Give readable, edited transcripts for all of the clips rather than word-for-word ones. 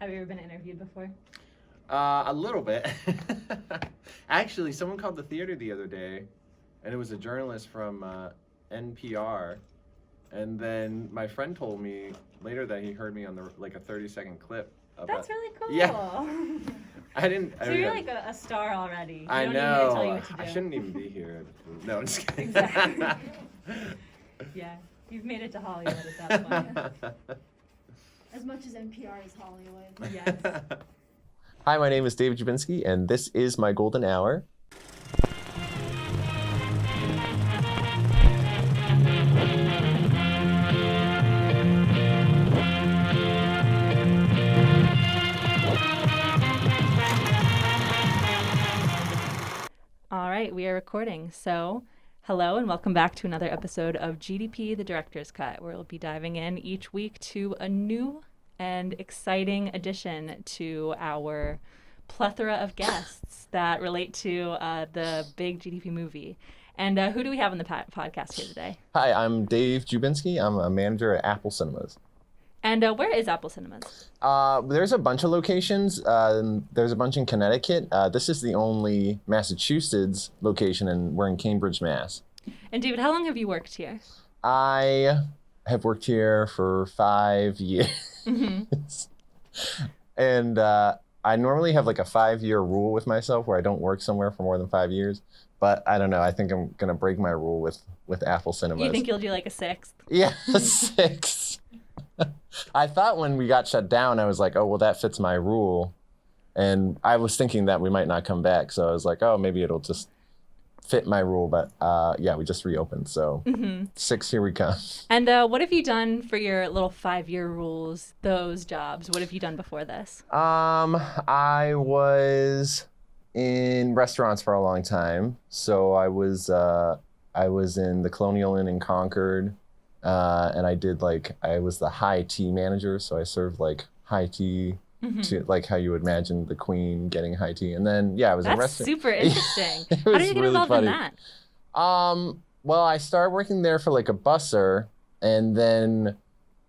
Have you ever been interviewed before? A little bit. Actually, someone called the theater the other day, and it was a journalist from NPR. And then my friend told me later that he heard me on a 30-second clip. That's really cool. Yeah. I didn't. So you're like a star already. I don't know. Need me to tell you what to do. I shouldn't even be here. No, I'm just kidding. Exactly. Yeah, you've made it to Hollywood at that point. As much as NPR is Hollywood. Yes. Hi, my name is David Jubinsky, and this is my golden hour. All right, we are recording. So, hello and welcome back to another episode of GDP, the Director's Cut, where we'll be diving in each week to a new and exciting addition to our plethora of guests that relate to the big GDP movie. And who do we have on the podcast here today? Hi, I'm Dave Jubinsky. I'm a manager at Apple Cinemas. And where is Apple Cinemas? There's a bunch of locations. There's a bunch in Connecticut. This is the only Massachusetts location, and we're in Cambridge, Mass. And David, how long have you worked here? I have worked here for 5 years. Mm-hmm. And I normally have like a 5-year rule with myself where I don't work somewhere for more than 5 years. But I don't know. I think I'm going to break my rule with Apple Cinemas. You think you'll do like a 6th? Yeah, 6. I thought when we got shut down, I was like, oh, well, that fits my rule. And I was thinking that we might not come back. So I was like, oh, maybe it'll just fit my rule. But yeah, we just reopened. So 6, here we come. And what have you done for your little 5-year rules, those jobs? What have you done before this? I was in restaurants for a long time. So I was in the Colonial Inn in Concord. And I was the high tea manager, so I served like high tea to like how you would imagine the queen getting high tea. And then I was in That's restaurant. super interesting. How did you get involved in that? Well, I started working there for like a busser, and then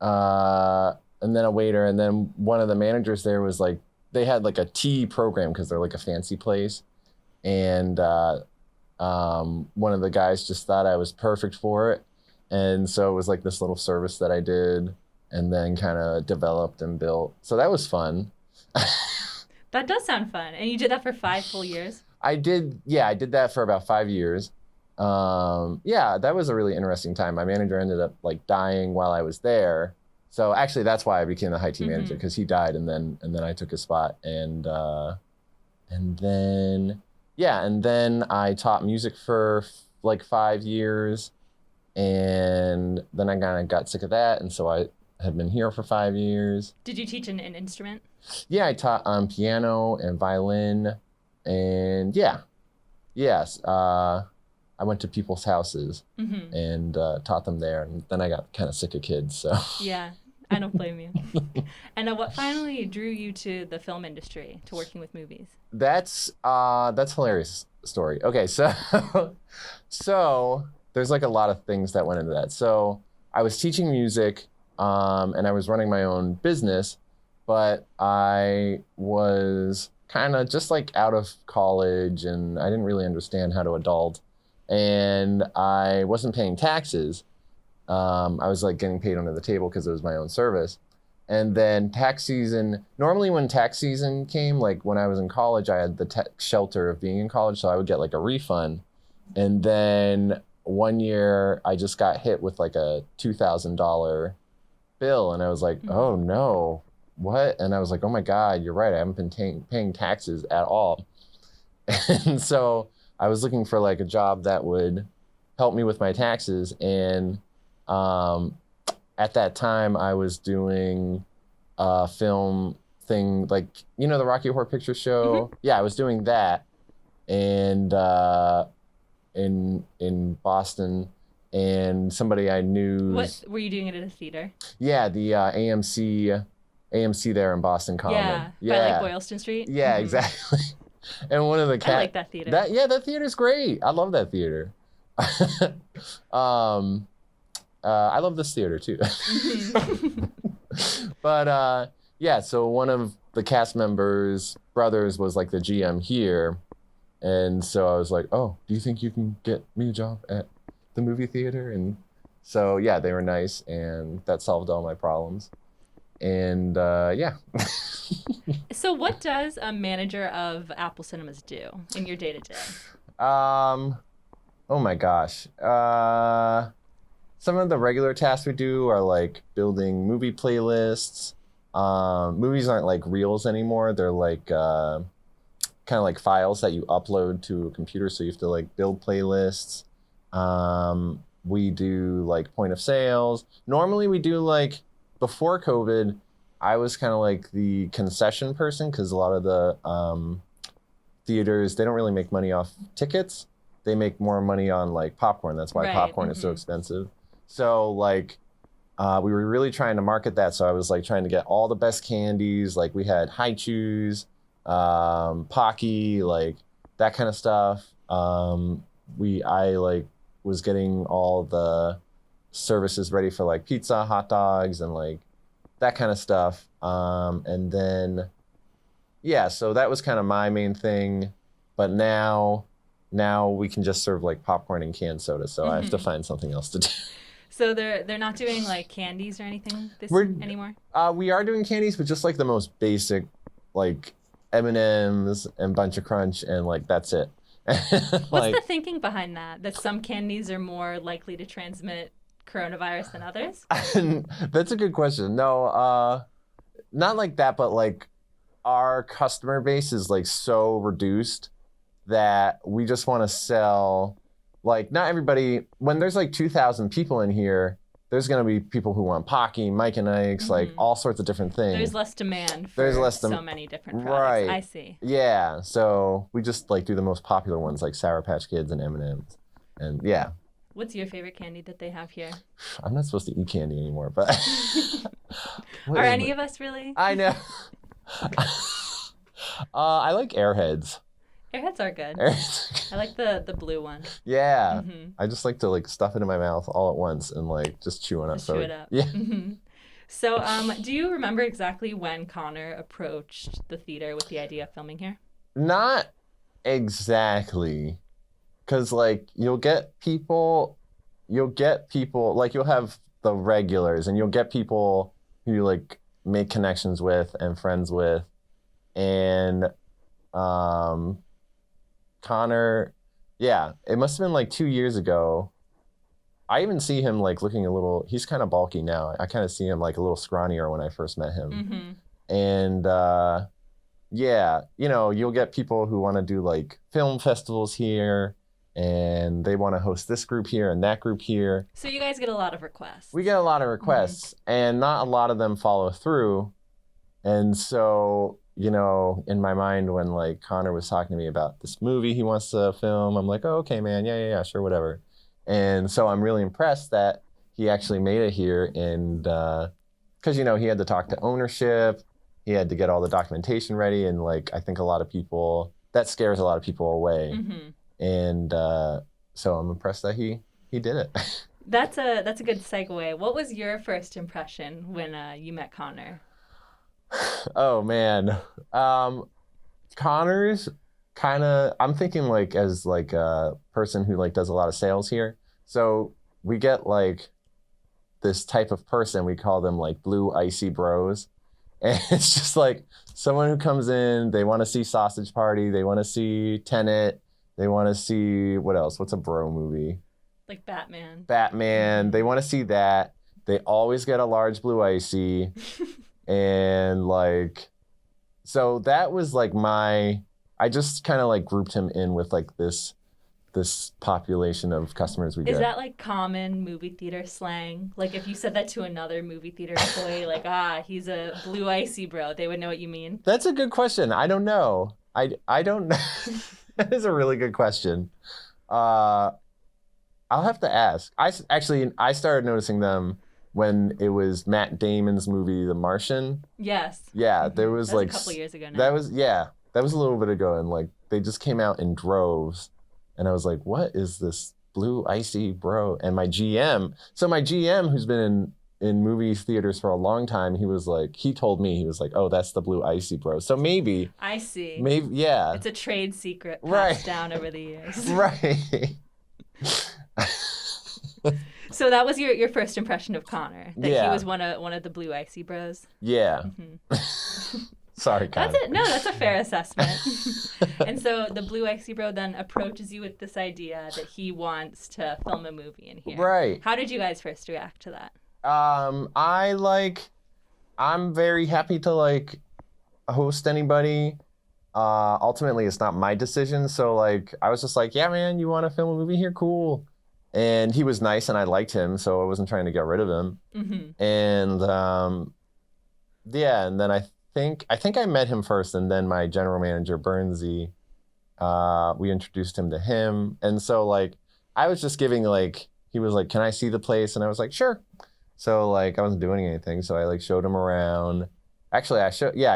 a waiter, and then one of the managers there was like they had like a tea program because they're like a fancy place, and one of the guys just thought I was perfect for it. And so it was like this little service that I did and then kind of developed and built. So that was fun. That does sound fun. And you did that for 5 full years? I did that for about 5 years. That was a really interesting time. My manager ended up like dying while I was there. So actually that's why I became the high tea manager, because he died and then I took his spot. And then I taught music for like 5 years. And then I kind of got sick of that, and so I have been here for 5 years. Did you teach an instrument? Yeah, I taught piano and violin, and yes. I went to people's houses and taught them there, and then I got kind of sick of kids. So yeah, I don't blame you. And what finally drew you to the film industry, to working with movies? That's a hilarious story. Okay, so. There's like a lot of things that went into that. So I was teaching music and I was running my own business, but I was kind of just like out of college and I didn't really understand how to adult, and I wasn't paying taxes. I was like getting paid under the table because it was my own service. And then tax season, normally when tax season came, like when I was in college, I had the tax shelter of being in college, so I would get like a refund. And then one year I just got hit with like a $2,000 bill, and I was like, oh no, what? And I was like, oh my God, you're right. I haven't been paying taxes at all. And so I was looking for like a job that would help me with my taxes. And at that time I was doing a film thing, like, you know, the Rocky Horror Picture Show. Yeah, I was doing that. And in Boston, and somebody I knew. What were you doing it at a theater? Yeah, the AMC there in Boston Common. Yeah, by like Boylston Street. Yeah, exactly. And one of the I like that theater. That theater's great. I love that theater. I love this theater too. But so one of the cast members' brothers was like the GM here. And so I was like, oh, do you think you can get me a job at the movie theater? And so, yeah, they were nice, and that solved all my problems. And yeah. So what does a manager of Apple Cinemas do in your day-to-day? Oh my gosh. Some of the regular tasks we do are like building movie playlists. Movies aren't like reels anymore. They're like kind of like files that you upload to a computer. So you have to like build playlists. We do like point of sales. Normally we do like before COVID, I was kind of like the concession person because a lot of the theaters, they don't really make money off tickets. They make more money on like popcorn. That's why popcorn is so expensive. So like we were really trying to market that. So I was like trying to get all the best candies. Like we had high chews, Pocky, like that kind of stuff. I like was getting all the services ready for like pizza, hot dogs, and like that kind of stuff. And then, yeah, so that was kind of my main thing. But now we can just serve like popcorn and canned soda. So I have to find something else to do. So they're not doing like candies or anything anymore? We are doing candies, but just like the most basic, like M&Ms and Bunch of Crunch, and like that's it. What's the thinking behind that? That some candies are more likely to transmit coronavirus than others? That's a good question. No, not like that, but like our customer base is like so reduced that we just want to sell. Like not everybody, when there's like 2,000 people in here, there's going to be people who want Pocky, Mike and Ike's, like all sorts of different things. There's less demand for so many different products. Right. I see. Yeah. So we just like do the most popular ones like Sour Patch Kids and M&Ms. And yeah. What's your favorite candy that they have here? I'm not supposed to eat candy anymore, but are any of us really? I know. I like Airheads. Airheads are good. I like the blue one. Yeah. I just like to like stuff it in my mouth all at once and like just chew on it. Chew it up. Yeah. So do you remember exactly when Connor approached the theater with the idea of filming here? Not exactly. Because like you'll get people, like you'll have the regulars and you'll get people who you like make connections with and friends with. And Connor, yeah, it must have been like 2 years ago. I even see him like looking a little, he's kind of bulky now. I kind of see him like a little scrawnier when I first met him. And yeah, you know, you'll get people who want to do like film festivals here and they want to host this group here and that group here. So you guys get a lot of requests. We get a lot of requests and not a lot of them follow through. And so, you know, in my mind, when like Connor was talking to me about this movie he wants to film, I'm like, oh, okay, man. Yeah, sure, whatever. And so I'm really impressed that he actually made it here. And because, you know, he had to talk to ownership. He had to get all the documentation ready. And like, I think a lot of people, that scares a lot of people away. And so I'm impressed that he did it. That's a good segue. What was your first impression when you met Connor? Oh man, Connor's kind of, I'm thinking like as like a person who like does a lot of sales here. So we get like this type of person, we call them like blue icy bros. And it's just like someone who comes in, they want to see Sausage Party, they want to see Tenet, they want to see, what else? What's a bro movie? Like Batman. They want to see that. They always get a large blue icy. And like, so that was like I just kind of like grouped him in with like this population of customers we get. Is that like common movie theater slang? Like if you said that to another movie theater employee, like, he's a blue icy bro, they would know what you mean? That's a good question. I don't know. I don't know. That is a really good question. I'll have to ask. I started noticing them when it was Matt Damon's movie, The Martian. Yes. Yeah, there was that was like a couple years ago now. That was a little bit ago, and like they just came out in droves, and I was like, what is this blue icy bro? And my GM, who's been in in movie theaters for a long time, he told me, he was like, oh, that's the blue icee bros. So maybe, I see. yeah. It's a trade secret passed Right. down over the years. Right. So that was your first impression of Connor, that he Yeah. was one of the blue icy bros. Yeah. Sorry, Connor. That's it. No, that's a fair assessment. And so the blue icy bro then approaches you with this idea that he wants to film a movie in here. Right. How did you guys first react to that? I'm very happy to like host anybody. Ultimately, it's not my decision. So like, I was just like, yeah, man, you want to film a movie here? Cool. And he was nice and I liked him. So I wasn't trying to get rid of him. Mm-hmm. And yeah, and then I think I met him first, and then my general manager, Bernsey, we introduced him to him. And so like, I was just giving like, he was like, can I see the place? And I was like, sure. So like, I wasn't doing anything. So I like showed him around. Actually, I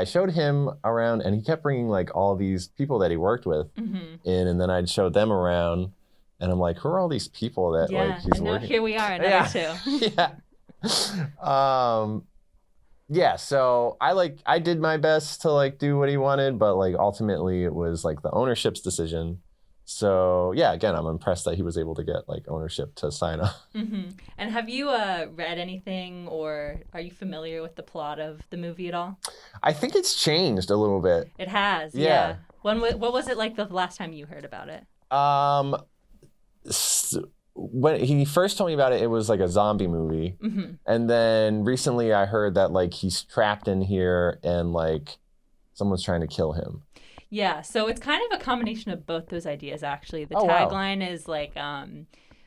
showed him around, and he kept bringing like all these people that he worked with in, and then I'd show them around, and I'm like, who are all these people that like he's and now working? here we are, another two. Yeah. Yeah, so I did my best to like do what he wanted, but like ultimately it was like the ownership's decision. So yeah, again, I'm impressed that he was able to get like ownership to sign up. Mm-hmm. And have you read anything, or are you familiar with the plot of the movie at all? I think it's changed a little bit. It has, Yeah. What was it like the last time you heard about it? When he first told me about it, it was like a zombie movie. And then recently I heard that like he's trapped in here and like someone's trying to kill him. Yeah, so it's kind of a combination of both those ideas, actually. The wow. tagline is like,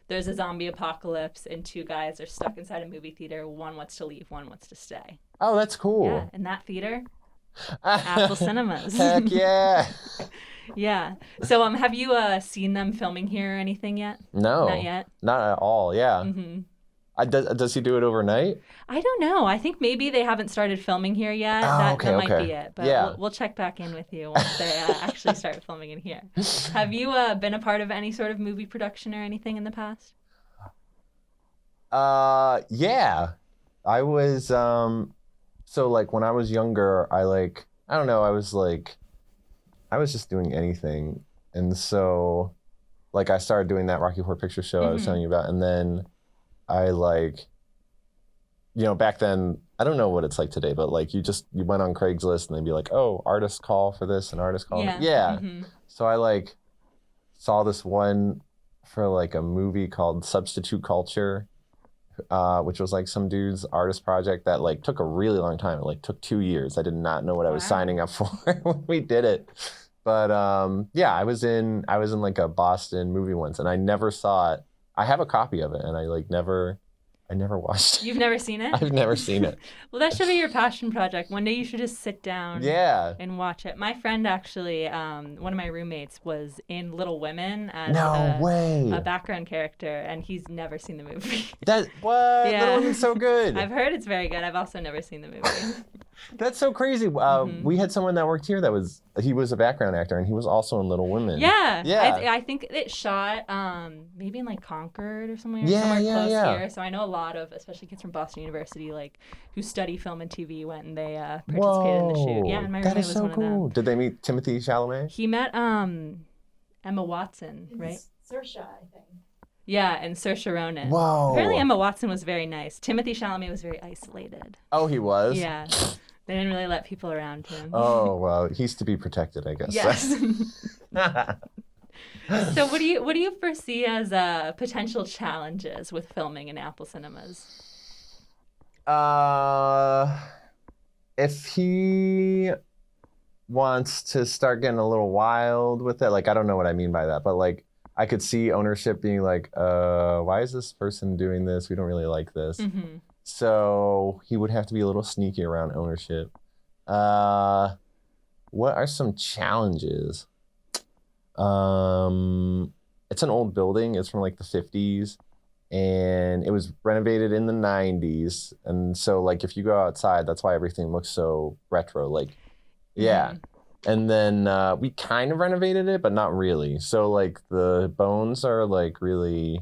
there's a zombie apocalypse and two guys are stuck inside a movie theater. One wants to leave, one wants to stay. Oh, that's cool. Yeah, and that theater, Apple Cinemas. Heck yeah. Yeah. So have you seen them filming here or anything yet? No. Not yet? Not at all, yeah. Mm-hmm. Does he do it overnight? I don't know. I think maybe they haven't started filming here yet. Oh, that okay, might okay. be it. But Yeah. we'll check back in with you once they actually start filming in here. Have you been a part of any sort of movie production or anything in the past? Yeah. I was so like when I was younger, I don't know, I was just doing anything. And so like I started doing that Rocky Horror Picture Show I was telling you about, and then I back then, I don't know what it's like today, but like you went on Craigslist and they'd be like, oh, artist call for this and artist call. Yeah. So I saw this one for like a movie called Substitute Culture, which was like some dude's artist project that like took a really long time. It took 2 years. I did not know what I was signing up for when we did it. But yeah, I was in like a Boston movie once, and I never saw it. I have a copy of it, and I never watched it. You've never seen it? I've never seen it. Well, that should be your passion project. One day you should just sit down and watch it. My friend actually, one of my roommates, was in Little Women as a background character, and he's never seen the movie. What? Yeah. Little Women's so good. I've heard it's very good. I've also never seen the movie. That's so crazy. We had someone that worked here he was a background actor, and he was also in Little Women. Yeah. Yeah. I think it shot maybe in Concord or somewhere close here. So I know a lot of, especially kids from Boston University, who study film and TV, went and they participated in the shoot. Yeah, and my roommate was one of them. Did they meet Timothy Chalamet? He met Emma Watson, right? Saoirse, I think. Yeah, and Saoirse Ronan. Whoa. Apparently Emma Watson was very nice. Timothy Chalamet was very isolated. Oh, he was? Yeah. They didn't really let people around him. Oh, well, he's to be protected, I guess. Yes. So what do you foresee as potential challenges with filming in Apple Cinemas? If he wants to start getting a little wild with it, I don't know what I mean by that, but I could see ownership being why is this person doing this? We don't really like this. Mm-hmm. So he would have to be a little sneaky around ownership. What are some challenges? It's an old building. It's from the 50s, and it was renovated in the 90s. And so if you go outside, that's why everything looks so retro. Yeah. Mm-hmm. And then we kind of renovated it, but not really. So the bones are really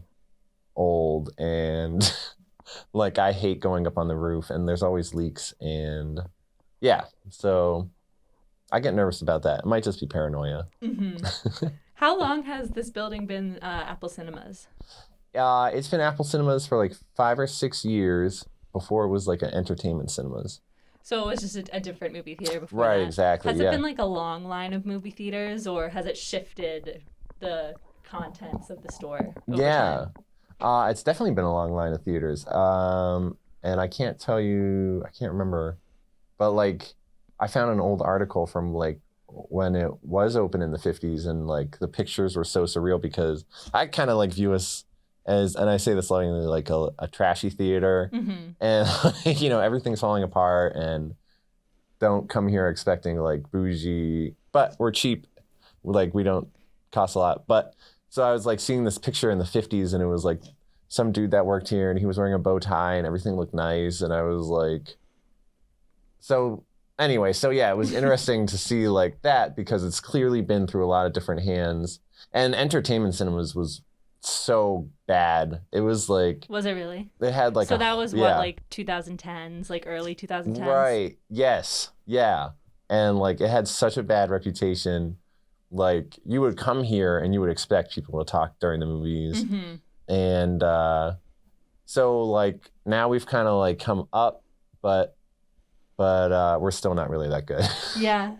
old, and Like I hate going up on the roof, and there's always leaks, and yeah, so I get nervous about that. It might just be paranoia. Mm-hmm. How long has this building been Apple Cinemas? It's been Apple Cinemas for like 5 or 6 years before it was like an entertainment cinemas. So it was just a different movie theater before Right, that. exactly. Has it Yeah. been like a long line of movie theaters, or has it shifted the contents of the store over Yeah. time? It's definitely been a long line of theaters. And I can't tell you, I can't remember, but like I found an old article from like when it was open in the 50s, and like the pictures were so surreal because I kind of like view us as, and I say this lovingly, like a trashy theater, Mm-hmm. and you know, everything's falling apart, and don't come here expecting like bougie, but we're cheap. Like we don't cost a lot. But so I was like seeing this picture in the 50s, and it was like some dude that worked here, and he was wearing a bow tie, and everything looked nice. And I was like, so anyway, so yeah, it was interesting to see like that, because it's clearly been through a lot of different hands. And entertainment cinemas was so bad. It was like, Was it really? it had like So that was what, yeah. like 2010s, like early 2010s? Right. Yes. Yeah. And like it had such a bad reputation. Like you would come here and you would expect people to talk during the movies. Mm-hmm. And so like now we've kind of like come up, but we're still not really that good. Yeah.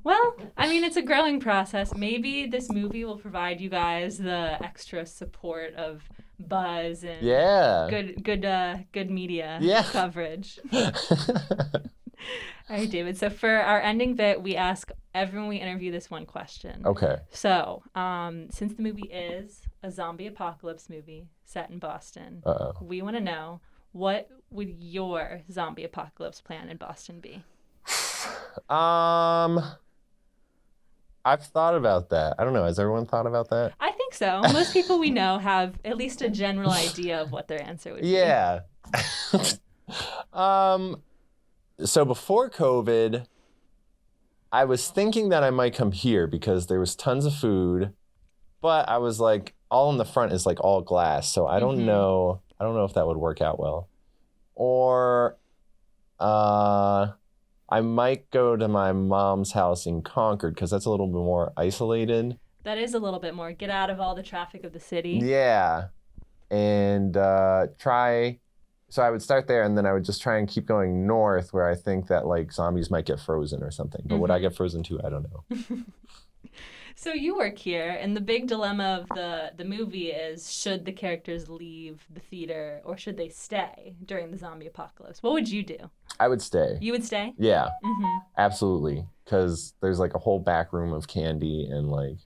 Well, I mean, it's a growing process. Maybe this movie will provide you guys the extra support of buzz and Yeah. good media Yeah. coverage. All right, David. So for our ending bit, we ask everyone we interview this one question. Okay. So, since the movie is a zombie apocalypse movie set in Boston, Uh-oh. we want to know, what would your zombie apocalypse plan in Boston be? I've thought about that. I don't know. Has everyone thought about that? I think so. Most people we know have at least a general idea of what their answer would be. Yeah. So before COVID, I was thinking that I might come here because there was tons of food, but I was like, all in the front is like all glass, so I don't Mhm. know. I don't know if that would work out well. Or I might go to my mom's house in Concord because that's a little bit more isolated. That is a little bit more. Get out of all the traffic of the city. Yeah. And try. So I would start there, and then I would just try and keep going north, where I think that like zombies might get frozen or something. But would I get frozen too? I don't know. So you work here, and the big dilemma of the movie is, should the characters leave the theater or should they stay during the zombie apocalypse? What would you do? I would stay. You would stay? Yeah, Mm-hmm. absolutely. Because there's like a whole back room of candy, and like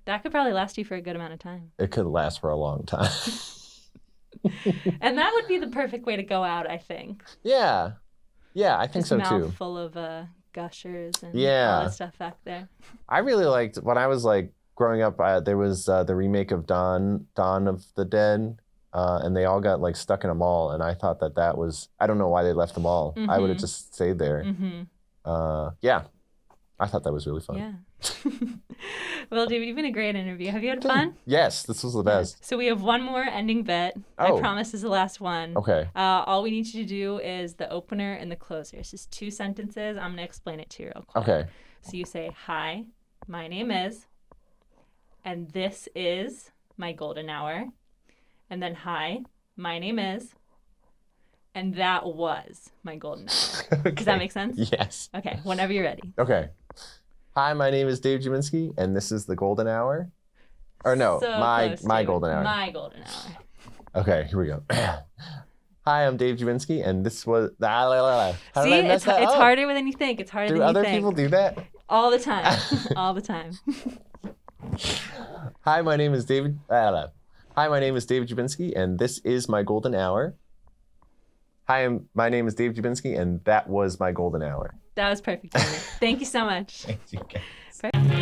That could probably last you for a good amount of time. it could last for a long time. And that would be the perfect way to go out, I think. Yeah, I think Just so mouth too. full of gushers and Yeah. all that stuff back there. I really liked when I was like growing up. There was the remake of Dawn of the Dead, and they all got like stuck in a mall, and I thought that was, I don't know why they left the mall. I would have Mhm. just stayed there. Mm-hmm. Yeah, I thought that was really fun. Yeah. Well, David, you've been a great interview. Have you had fun? Yes, this was the best. So we have one more ending bit. Oh. I promise is the last one. Okay. All we need you to do is the opener and the closer. It's just 2 sentences. I'm going to explain it to you real quick. Okay. So you say, hi, my name is, and this is my golden hour. And then, hi, my name is, and that was my golden hour. Does that make sense? Yes. Okay, whenever you're ready. Okay. Hi, my name is David Jubinsky, and this is the golden hour. Or no, So my close, my David. golden hour. My golden hour. Okay, here we go. Hi, I'm Dave Jubinsky, and this was. How did See, I mess it's that up? harder than you think. It's harder Do than you other think. people do that? All the time. All the time. Hi, my name is David. Hi, my name is David Jubinsky, and this is my golden hour. Hi, my name is Dave Jubinsky, and that was my golden hour. That was perfect, David. Thank you so much. Thank you, guys. Perfect.